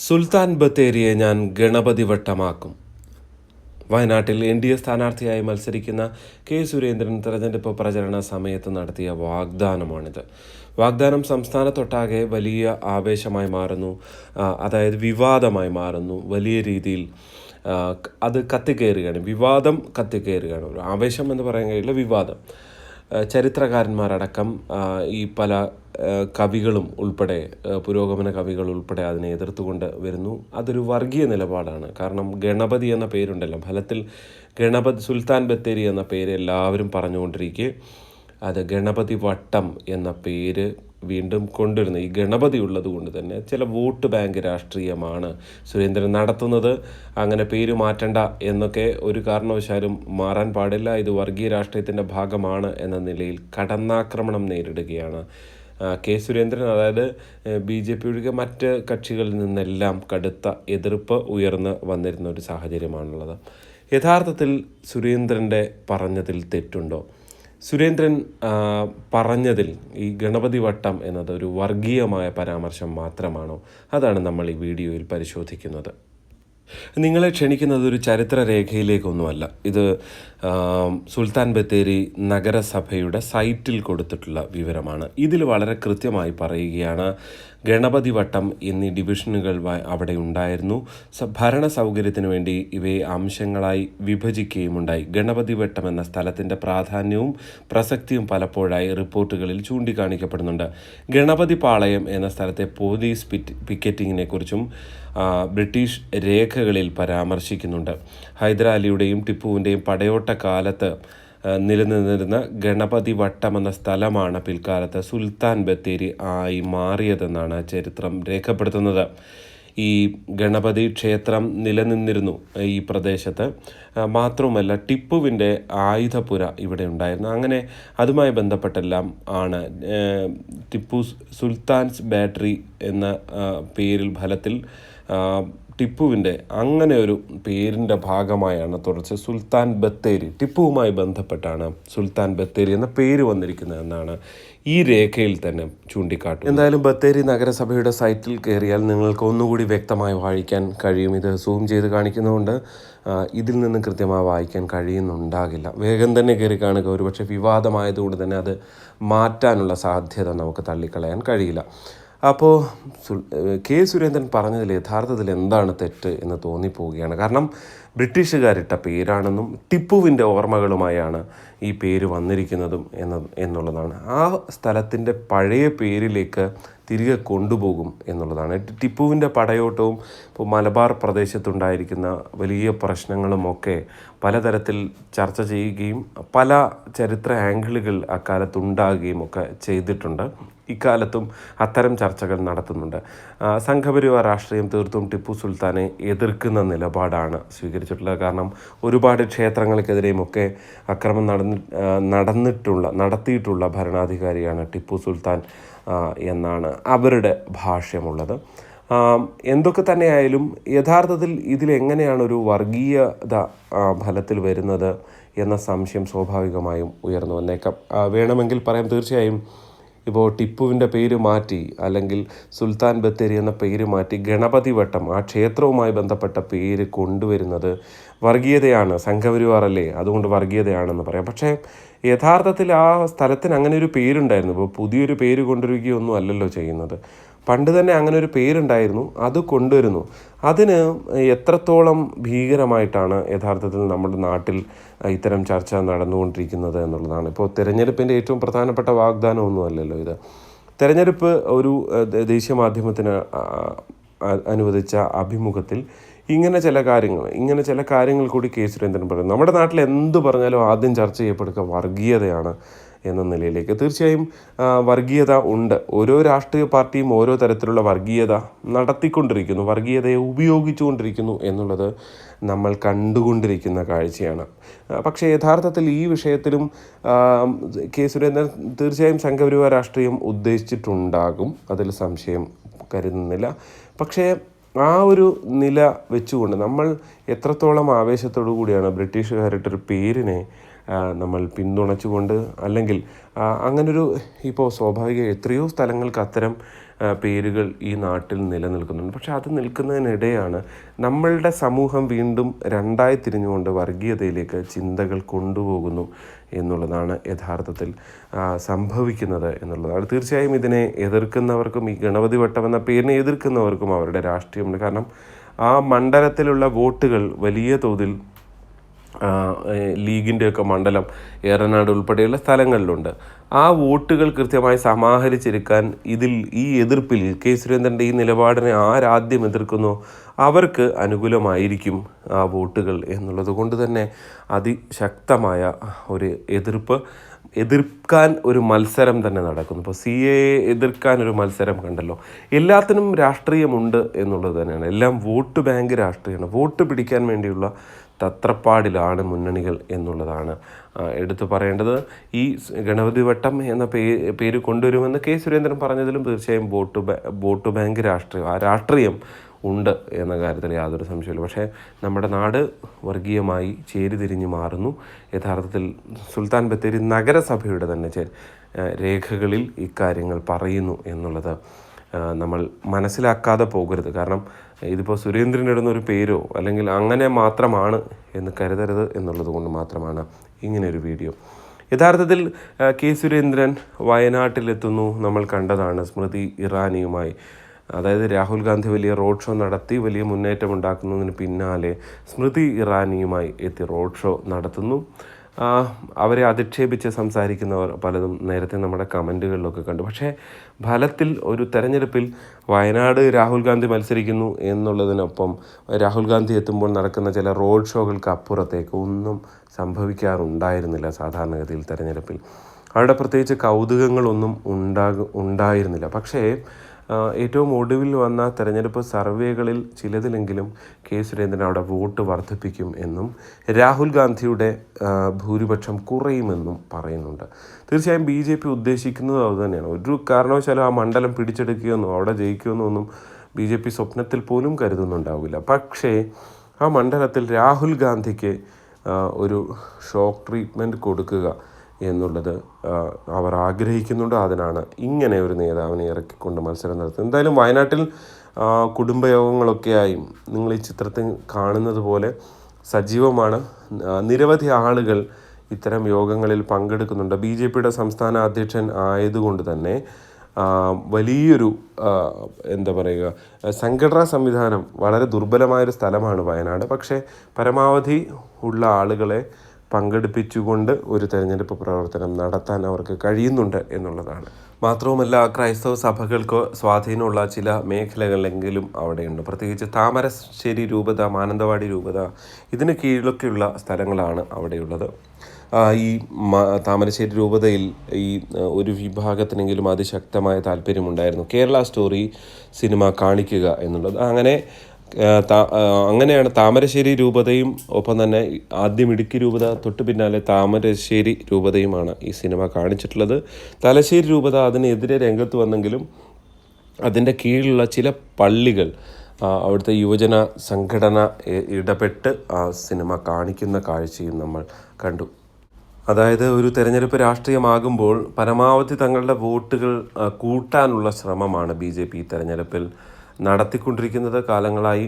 സുൽത്താൻ ബത്തേരിയെ ഞാൻ ഗണപതി വട്ടമാക്കും. വയനാട്ടിൽ NDA സ്ഥാനാർത്ഥിയായി മത്സരിക്കുന്ന കെ സുരേന്ദ്രൻ തെരഞ്ഞെടുപ്പ് പ്രചരണ സമയത്ത് നടത്തിയ വാഗ്ദാനമാണിത്. വാഗ്ദാനം സംസ്ഥാനത്തൊട്ടാകെ വലിയ ആവേശമായി മാറുന്നു, അതായത് വിവാദമായി മാറുന്നു. വലിയ രീതിയിൽ അത് കത്തിക്കയറുകയാണ്, വിവാദം കത്തിക്കയറുകയാണ്. ഒരു ആവേശം എന്ന് പറയാൻ കഴിയില്ല, വിവാദം. ചരിത്രകാരന്മാരടക്കം ഈ പല കവികളും ഉൾപ്പെടെ, പുരോഗമന കവികൾ ഉൾപ്പെടെ അതിനെ എതിർത്തുകൊണ്ട് വരുന്നു. അതൊരു വർഗീയ നിലപാടാണ്. കാരണം ഗണപതി എന്ന പേരുണ്ടല്ലോ, ഫലത്തിൽ സുൽത്താൻ ബത്തേരി എന്ന പേര് എല്ലാവരും പറഞ്ഞുകൊണ്ടിരിക്കെ അത് ഗണപതി വട്ടം എന്ന പേര് വീണ്ടും കൊണ്ടുവരുന്നത് ഈ ഗണപതി ഉള്ളത് കൊണ്ട് തന്നെ ചില വോട്ട് ബാങ്ക് രാഷ്ട്രീയമാണ് സുരേന്ദ്രൻ നടത്തുന്നത്. അങ്ങനെ പേര് മാറ്റണ്ട എന്നൊക്കെ ഒരു കാരണവശാലും മാറാൻ പാടില്ല, ഇത് വർഗീയ രാഷ്ട്രീയത്തിൻ്റെ ഭാഗമാണ് എന്ന നിലയിൽ കടന്നാക്രമണം നേരിടുകയാണ് കെ സുരേന്ദ്രൻ. അതായത് BJP ഒഴികെ മറ്റ് കക്ഷികളിൽ നിന്നെല്ലാം കടുത്ത എതിർപ്പ് ഉയർന്ന് വന്നിരുന്ന ഒരു സാഹചര്യമാണുള്ളത്. യഥാർത്ഥത്തിൽ സുരേന്ദ്രൻ്റെ പറഞ്ഞതിൽ തെറ്റുണ്ടോ? സുരേന്ദ്രൻ പറഞ്ഞതിൽ ഈ ഗണപതി വട്ടം എന്നത് ഒരു വർഗീയമായ പരാമർശം മാത്രമാണോ? അതാണ് നമ്മൾ ഈ വീഡിയോയിൽ പരിശോധിക്കുന്നത്. നിങ്ങളെ ക്ഷണിക്കുന്നത് ഒരു ചരിത്രരേഖയിലേക്കൊന്നുമല്ല. ഇത് സുൽത്താൻ ബത്തേരി നഗരസഭയുടെ സൈറ്റിൽ കൊടുത്തിട്ടുള്ള വിവരമാണ്. ഇതിൽ വളരെ കൃത്യമായി പറയുകയാണ്, ഗണപതി വട്ടം എന്നീ ഡിവിഷനുകൾ അവിടെ ഉണ്ടായിരുന്നു. ഭരണ സൗകര്യത്തിന് വേണ്ടി ഇവയെ അംശങ്ങളായി വിഭജിക്കുകയുമുണ്ടായി. ഗണപതി വട്ടം എന്ന സ്ഥലത്തിൻ്റെ പ്രാധാന്യവും പ്രസക്തിയും പലപ്പോഴായി റിപ്പോർട്ടുകളിൽ ചൂണ്ടിക്കാണിക്കപ്പെടുന്നുണ്ട്. ഗണപതി പാളയം എന്ന സ്ഥലത്തെ പോലീസ് പിക്കറ്റിങ്ങിനെ കുറിച്ചും ബ്രിട്ടീഷ് രേഖകളിൽ പരാമർശിക്കുന്നുണ്ട്. ഹൈദരാലിയുടെയും ടിപ്പുവിൻ്റെയും പടയോട്ട കാലത്ത് നിലനിന്നിരുന്ന ഗണപതി വട്ടം എന്ന സ്ഥലമാണ് പിൽക്കാലത്ത് സുൽത്താൻ ബത്തേരി ആയി മാറിയതെന്നാണ് ചരിത്രം രേഖപ്പെടുത്തുന്നത്. ഈ ഗണപതി ക്ഷേത്രം നിലനിന്നിരുന്നു ഈ പ്രദേശത്ത്. മാത്രവുമല്ല, ടിപ്പുവിൻ്റെ ആയുധപുര ഇവിടെ ഉണ്ടായിരുന്നു. അങ്ങനെ അതുമായി ബന്ധപ്പെട്ടെല്ലാം ആണ് ടിപ്പു സുൽത്താൻസ് ബാറ്ററി എന്ന പേരിൽ ഫലത്തിൽ ടിപ്പുവിൻ്റെ അങ്ങനെ ഒരു പേരിൻ്റെ ഭാഗമായാണ് തുടർച്ച സുൽത്താൻ ബത്തേരി, ടിപ്പുവുമായി ബന്ധപ്പെട്ടാണ് സുൽത്താൻ ബത്തേരി എന്ന പേര് വന്നിരിക്കുന്നത് എന്നാണ് ഈ രേഖയിൽ തന്നെ ചൂണ്ടിക്കാട്ടും. എന്തായാലും ബത്തേരി നഗരസഭയുടെ സൈറ്റിൽ കയറിയാൽ നിങ്ങൾക്ക് ഒന്നുകൂടി വ്യക്തമായി വായിക്കാൻ കഴിയും. ഇത് സൂം ചെയ്ത് കാണിക്കുന്നതുകൊണ്ട് ഇതിൽ നിന്ന് കൃത്യമായി വായിക്കാൻ കഴിയുന്നുണ്ടാകില്ല. വേഗം തന്നെ കയറി കാണുക. ഒരുപക്ഷെ വിവാദമായതുകൊണ്ട് തന്നെ അത് മാറ്റാനുള്ള സാധ്യത നമുക്ക് തള്ളിക്കളയാൻ കഴിയില്ല. അപ്പോൾ കെ സുരേന്ദ്രൻ പറഞ്ഞതിൽ യഥാർത്ഥത്തിൽ എന്താണ് തെറ്റ് എന്ന് തോന്നിപ്പോവുകയാണ്. കാരണം ബ്രിട്ടീഷുകാരിട്ട പേരാണെന്നും ടിപ്പുവിൻ്റെ ഓർമ്മകളുമായാണ് ഈ പേര് വന്നിരിക്കുന്നതും എന്നുള്ളതാണ്. ആ സ്ഥലത്തിൻ്റെ പഴയ പേരിലേക്ക് തിരികെ കൊണ്ടുപോകും എന്നുള്ളതാണ്. ടിപ്പുവിൻ്റെ പടയോട്ടവും ഇപ്പോൾ മലബാർ പ്രദേശത്തുണ്ടായിരിക്കുന്ന വലിയ പ്രശ്നങ്ങളുമൊക്കെ പലതരത്തിൽ ചർച്ച ചെയ്യുകയും പല ചരിത്ര ആംഗിളുകൾ അക്കാലത്തുണ്ടാകുകയും ഒക്കെ ചെയ്തിട്ടുണ്ട്. ഇക്കാലത്തും അത്തരം ചർച്ചകൾ നടത്തുന്നുണ്ട്. സംഘപരിവാർ രാഷ്ട്രീയം തീർത്തും ടിപ്പു സുൽത്താനെ എതിർക്കുന്ന നിലപാടാണ് സ്വീകരിച്ചിട്ടുള്ളത്. കാരണം ഒരുപാട് ക്ഷേത്രങ്ങൾക്കെതിരെയുമൊക്കെ അക്രമം നടത്തിയിട്ടുള്ള ഭരണാധികാരിയാണ് ടിപ്പു സുൽത്താൻ എന്നാണ് അവരുടെ ഭാഷ്യമുള്ളത്. എന്തൊക്കെ തന്നെയായാലും യഥാർത്ഥത്തിൽ ഇതിലെങ്ങനെയാണ് ഒരു വർഗീയത ഫലത്തിൽ വരുന്നത് എന്ന സംശയം സ്വാഭാവികമായും ഉയർന്നു വന്നേക്കാം. വേണമെങ്കിൽ പറയാം, തീർച്ചയായും ഇപ്പോൾ ടിപ്പുവിൻ്റെ പേര് മാറ്റി അല്ലെങ്കിൽ സുൽത്താൻ ബത്തേരി എന്ന പേര് മാറ്റി ഗണപതി വട്ടം, ആ ക്ഷേത്രവുമായി ബന്ധപ്പെട്ട പേര് കൊണ്ടുവരുന്നത് വർഗീയതയാണ്, സംഘപരിവാറല്ലേ, അതുകൊണ്ട് വർഗീയതയാണെന്ന് പറയാം. പക്ഷേ യഥാർത്ഥത്തിൽ ആ സ്ഥലത്തിന് അങ്ങനെ ഒരു പേരുണ്ടായിരുന്നു. ഇപ്പോൾ പുതിയൊരു പേര് കൊണ്ടുവരികയൊന്നും അല്ലല്ലോ ചെയ്യുന്നത്. പണ്ട് തന്നെ അങ്ങനെ ഒരു പേരുണ്ടായിരുന്നു, അത് കൊണ്ടുവരുന്നു. അതിന് എത്രത്തോളം ഭീകരമായിട്ടാണ് യഥാർത്ഥത്തിൽ നമ്മുടെ നാട്ടിൽ ഇത്തരം ചർച്ച നടന്നുകൊണ്ടിരിക്കുന്നത് എന്നുള്ളതാണ്. ഇപ്പോൾ തിരഞ്ഞെടുപ്പിൻ്റെ ഏറ്റവും പ്രധാനപ്പെട്ട വാഗ്ദാനമൊന്നും അല്ലല്ലോ ഇത്. തിരഞ്ഞെടുപ്പ് ഒരു ദേശീയ മാധ്യമത്തിന് അനുവദിച്ച അഭിമുഖത്തിൽ ഇങ്ങനെ ചില കാര്യങ്ങൾ കൂടി കെ സുരേന്ദ്രൻ പറയുന്നു. നമ്മുടെ നാട്ടിൽ എന്ത് പറഞ്ഞാലും ആദ്യം ചർച്ച ചെയ്യപ്പെടുക വർഗീയതയാണ് എന്ന നിലയിലേക്ക്. തീർച്ചയായും വർഗീയത ഉണ്ട്. ഓരോ രാഷ്ട്രീയ പാർട്ടിയും ഓരോ തരത്തിലുള്ള വർഗീയത നടത്തിക്കൊണ്ടിരിക്കുന്നു, വർഗീയതയെ ഉപയോഗിച്ചുകൊണ്ടിരിക്കുന്നു എന്നുള്ളത് നമ്മൾ കണ്ടുകൊണ്ടിരിക്കുന്ന കാഴ്ചയാണ്. പക്ഷേ യഥാർത്ഥത്തിൽ ഈ വിഷയത്തിലും കെ സുരേന്ദ്രൻ തീർച്ചയായും സംഘപരിവാർ രാഷ്ട്രീയം ഉദ്ദേശിച്ചിട്ടുണ്ടാകും, അതിൽ സംശയം കരുതുന്നില്ല. പക്ഷേ ആ ഒരു നില വെച്ചുകൊണ്ട് നമ്മൾ എത്രത്തോളം ആവേശത്തോടു കൂടിയാണ് ബ്രിട്ടീഷുകാരിട്ടൊരു പേരിനെ നമ്മൾ പിന്തുണച്ചുകൊണ്ട്, അല്ലെങ്കിൽ അങ്ങനൊരു ഇപ്പോൾ സ്വാഭാവിക എത്രയോ സ്ഥലങ്ങൾക്ക് അത്തരം പേരുകൾ ഈ നാട്ടിൽ നിലനിൽക്കുന്നുണ്ട്. പക്ഷേ അത് നിൽക്കുന്നതിനിടെയാണ് നമ്മളുടെ സമൂഹം വീണ്ടും രണ്ടായി തിരിഞ്ഞുകൊണ്ട് വർഗീയതയിലേക്ക് ചിന്തകൾ കൊണ്ടുപോകുന്നു എന്നുള്ളതാണ് യഥാർത്ഥത്തിൽ സംഭവിക്കുന്നത് എന്നുള്ളതാണ്. തീർച്ചയായും ഇതിനെ എതിർക്കുന്നവർക്കും ഈ ഗണപതി വട്ടം എന്ന പേരിനെ എതിർക്കുന്നവർക്കും അവരുടെ രാഷ്ട്രീയമുണ്ട്. കാരണം ആ മണ്ഡലത്തിലുള്ള വോട്ടുകൾ വലിയ തോതിൽ ലീഗിൻ്റെയൊക്കെ മണ്ഡലം ഏറനാട് ഉൾപ്പെടെയുള്ള സ്ഥലങ്ങളിലുണ്ട്. ആ വോട്ടുകൾ കൃത്യമായി സമാഹരിച്ചെടുക്കാൻ ഈ എതിർപ്പിൽ കെ സുരേന്ദ്രൻ്റെ ഈ നിലപാടിനെ ആരാദ്യം എതിർക്കുന്നോ അവർക്ക് അനുകൂലമായിരിക്കും ആ വോട്ടുകൾ എന്നുള്ളത് കൊണ്ട് തന്നെ അതിശക്തമായ ഒരു എതിർക്കാൻ ഒരു മത്സരം തന്നെ നടക്കുന്നു. ഇപ്പോൾ CAA എതിർക്കാൻ ഒരു മത്സരം കണ്ടല്ലോ. എല്ലാത്തിനും രാഷ്ട്രീയമുണ്ട് എന്നുള്ളത് തന്നെയാണ്. എല്ലാം വോട്ട് ബാങ്ക് രാഷ്ട്രീയമാണ്. വോട്ട് പിടിക്കാൻ വേണ്ടിയുള്ള തത്രപ്പാടിലാണ് മുന്നണികൾ എന്നുള്ളതാണ് എടുത്തു പറയേണ്ടത്. ഈ ഗണപതി വട്ടം എന്ന പേര് കൊണ്ടുവരുമെന്ന് കെ സുരേന്ദ്രൻ പറഞ്ഞതിലും തീർച്ചയായും വോട്ട് ബാങ്ക് രാഷ്ട്രീയം, ആ രാഷ്ട്രീയം ഉണ്ട് എന്ന കാര്യത്തിൽ യാതൊരു സംശയമില്ല. പക്ഷേ നമ്മുടെ നാട് വർഗീയമായി ചേരിതിരിഞ്ഞ് മാറുന്നു. യഥാർത്ഥത്തിൽ സുൽത്താൻ ബത്തേരി നഗരസഭയുടെ തന്നെ രേഖകളിൽ ഇക്കാര്യങ്ങൾ പറയുന്നു എന്നുള്ളത് നമ്മൾ മനസ്സിലാക്കാതെ പോകരുത്. കാരണം ഇതിപ്പോൾ സുരേന്ദ്രൻ ഇടുന്നൊരു പേരോ അല്ലെങ്കിൽ അങ്ങനെ മാത്രമാണ് എന്ന് കരുതരുത് എന്നുള്ളത് കൊണ്ട് മാത്രമാണ് ഇങ്ങനെയൊരു വീഡിയോ. യഥാർത്ഥത്തിൽ കെ സുരേന്ദ്രൻ വയനാട്ടിലെത്തുന്നു. നമ്മൾ കണ്ടതാണ് സ്മൃതി ഇറാനിയുമായി. അതായത് രാഹുൽ ഗാന്ധി വലിയ റോഡ് ഷോ നടത്തി വലിയ മുന്നേറ്റം ഉണ്ടാക്കുന്നതിന് പിന്നാലെ സ്മൃതി ഇറാനിയുമായി എത്തി റോഡ് ഷോ നടത്തുന്നു. അവരെ അധിക്ഷേപിച്ച് സംസാരിക്കുന്നവർ പലതും നേരത്തെ നമ്മുടെ കമൻറ്റുകളിലൊക്കെ കണ്ടു. പക്ഷേ ഫലത്തിൽ ഒരു തെരഞ്ഞെടുപ്പിൽ വയനാട് രാഹുൽ ഗാന്ധി മത്സരിക്കുന്നു എന്നുള്ളതിനൊപ്പം രാഹുൽ ഗാന്ധി എത്തുമ്പോൾ നടക്കുന്ന ചില റോഡ് ഷോകൾക്ക് അപ്പുറത്തേക്ക് ഒന്നും സംഭവിക്കാറുണ്ടായിരുന്നില്ല. സാധാരണഗതിയിൽ തെരഞ്ഞെടുപ്പിൽ അവിടെ പ്രത്യേകിച്ച് കൗതുകങ്ങളൊന്നും ഉണ്ടായിരുന്നില്ല. പക്ഷേ ഏറ്റവും ഒടുവിൽ വന്ന തെരഞ്ഞെടുപ്പ് സർവേകളിൽ ചിലതിലെങ്കിലും കെ സുരേന്ദ്രൻ അവിടെ വോട്ട് വർദ്ധിപ്പിക്കും എന്നും രാഹുൽ ഗാന്ധിയുടെ ഭൂരിപക്ഷം കുറയുമെന്നും പറയുന്നുണ്ട്. തീർച്ചയായും BJP ഉദ്ദേശിക്കുന്നത് അതുതന്നെയാണ്. ഒരു കാരണവശാലും ആ മണ്ഡലം പിടിച്ചെടുക്കുകയെന്നോ അവിടെ ജയിക്കുമെന്നോ ഒന്നും BJP സ്വപ്നത്തിൽ പോലും കരുതുന്നുണ്ടാവില്ല. പക്ഷേ ആ മണ്ഡലത്തിൽ രാഹുൽ ഗാന്ധിക്ക് ഒരു ഷോക്ക് ട്രീറ്റ്മെൻറ്റ് കൊടുക്കുക എന്നുള്ളത് അവർ ആഗ്രഹിക്കുന്നുണ്ട്. അതിനാണ് ഇങ്ങനെ ഒരു നേതാവിനെ ഇറക്കിക്കൊണ്ട് മത്സരം നടത്തുന്നത്. എന്തായാലും വയനാട്ടിൽ കുടുംബയോഗങ്ങളൊക്കെയായും നിങ്ങൾ ഈ ചിത്രത്തിൽ കാണുന്നത് പോലെ സജീവമാണ്. നിരവധി ആളുകൾ ഇത്തരം യോഗങ്ങളിൽ പങ്കെടുക്കുന്നുണ്ട്. BJPയുടെ സംസ്ഥാന അധ്യക്ഷൻ ആയതുകൊണ്ട് തന്നെ വലിയൊരു സംഘടനാ സംവിധാനം വളരെ ദുർബലമായൊരു സ്ഥലമാണ് വയനാട്. പക്ഷേ പരമാവധി ഉള്ള ആളുകളെ പങ്കെടുപ്പിച്ചുകൊണ്ട് ഒരു തെരഞ്ഞെടുപ്പ് പ്രവർത്തനം നടത്താൻ അവർക്ക് കഴിയുന്നുണ്ട് എന്നുള്ളതാണ്. മാത്രവുമല്ല ക്രൈസ്തവ സഭകൾക്ക് സ്വാധീനമുള്ള ചില മേഖലകളെങ്കിലും അവിടെയുണ്ട്. പ്രത്യേകിച്ച് താമരശ്ശേരി രൂപത, മാനന്തവാടി രൂപത ഇതിന് കീഴിലൊക്കെയുള്ള സ്ഥലങ്ങളാണ് അവിടെയുള്ളത്. ഈ താമരശ്ശേരി രൂപതയിൽ ഈ ഒരു വിഭാഗത്തിനെങ്കിലും അതിശക്തമായ താല്പര്യമുണ്ടായിരുന്നു കേരള സ്റ്റോറി സിനിമ കാണിക്കുക എന്നുള്ളത്. അങ്ങനെയാണ് താമരശ്ശേരി രൂപതയും ഒപ്പം തന്നെ ആദ്യം ഇടുക്കി രൂപത, തൊട്ട് പിന്നാലെ താമരശ്ശേരി രൂപതയുമാണ് ഈ സിനിമ കാണിച്ചിട്ടുള്ളത്. തലശ്ശേരി രൂപത അതിനെതിരെ രംഗത്ത് വന്നെങ്കിലും അതിൻ്റെ കീഴിലുള്ള ചില പള്ളികൾ അവിടുത്തെ യുവജന സംഘടന ഇടപെട്ട് ആ സിനിമ കാണിക്കുന്ന കാഴ്ചയും നമ്മൾ കണ്ടു. അതായത് ഒരു തെരഞ്ഞെടുപ്പ് രാഷ്ട്രീയമാകുമ്പോൾ പരമാവധി തങ്ങളുടെ വോട്ടുകൾ കൂട്ടാനുള്ള ശ്രമമാണ് BJP ഈ തെരഞ്ഞെടുപ്പിൽ നടത്തിക്കൊണ്ടിരിക്കുന്നത്. കാലങ്ങളായി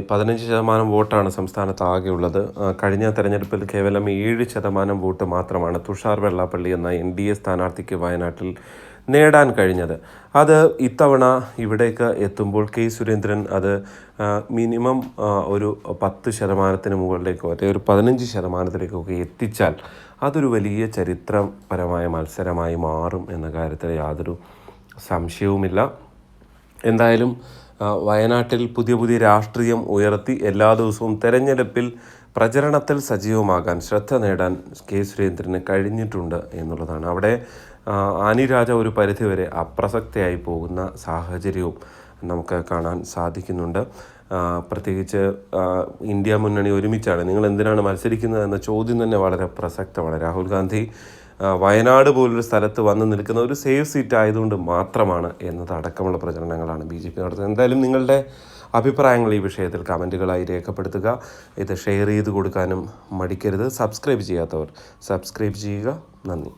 15% വോട്ടാണ് സംസ്ഥാനത്താകെയുള്ളത്. കഴിഞ്ഞ തെരഞ്ഞെടുപ്പിൽ കേവലം 7% വോട്ട് മാത്രമാണ് തുഷാർ വെള്ളാപ്പള്ളി എന്ന NDA സ്ഥാനാർത്ഥിക്ക് വയനാട്ടിൽ നേടാൻ കഴിഞ്ഞത്. അത് ഇത്തവണ ഇവിടേക്ക് എത്തുമ്പോൾ കെ സുരേന്ദ്രൻ അത് മിനിമം ഒരു 10% മുകളിലേക്കോ അല്ലെങ്കിൽ ഒരു 15%-ലേക്കൊക്കെ എത്തിച്ചാൽ അതൊരു വലിയ ചരിത്രപരമായ മത്സരമായി മാറും എന്ന കാര്യത്തിൽ യാതൊരു സംശയവുമില്ല. എന്തായാലും വയനാട്ടിൽ പുതിയ രാഷ്ട്രീയം ഉയർത്തി എല്ലാ ദിവസവും തെരഞ്ഞെടുപ്പിൽ പ്രചരണത്തിൽ സജീവമാകാൻ ശ്രദ്ധ നേടാൻ കെ സുരേന്ദ്രന് കഴിഞ്ഞിട്ടുണ്ട് എന്നുള്ളതാണ്. അവിടെ ആനി രാജ ഒരു പരിധിവരെ അപ്രസക്തയായി പോകുന്ന സാഹചര്യവും നമുക്ക് കാണാൻ സാധിക്കുന്നുണ്ട്. പ്രത്യേകിച്ച് ഇന്ത്യ മുന്നണി ഒരുമിച്ചാണ്, നിങ്ങൾ എന്തിനാണ് മത്സരിക്കുന്നത് എന്ന ചോദ്യം തന്നെ വളരെ പ്രസക്തമാണ്. രാഹുൽ ഗാന്ധി വയനാട് പോലൊരു സ്ഥലത്ത് വന്ന് നിൽക്കുന്ന ഒരു സേഫ് സീറ്റ് ആയതുകൊണ്ട് മാത്രമാണ് എന്നതടക്കമുള്ള പ്രചരണങ്ങളാണ് BJP നടത്തുന്നത്. എന്തായാലും നിങ്ങളുടെ അഭിപ്രായങ്ങൾ ഈ വിഷയത്തിൽ കമൻറ്റുകളായി രേഖപ്പെടുത്തുക. ഇത് ഷെയർ ചെയ്ത് കൊടുക്കാനും മടിക്കരുത്. സബ്സ്ക്രൈബ് ചെയ്യാത്തവർ സബ്സ്ക്രൈബ് ചെയ്യുക. നന്ദി.